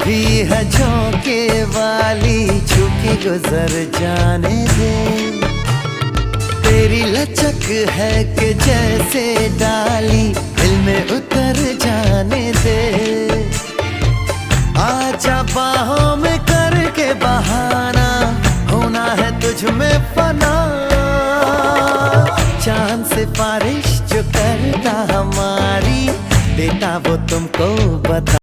भी है झोंके वाली, छू के गुजर जाने दे। तेरी लचक है कि जैसे डाली, दिल में उतर जाने दे। आजा बाहों में करके बहाना, होना है तुझ में फना। चांद से बारिश जो करता हमारी, देता वो तुमको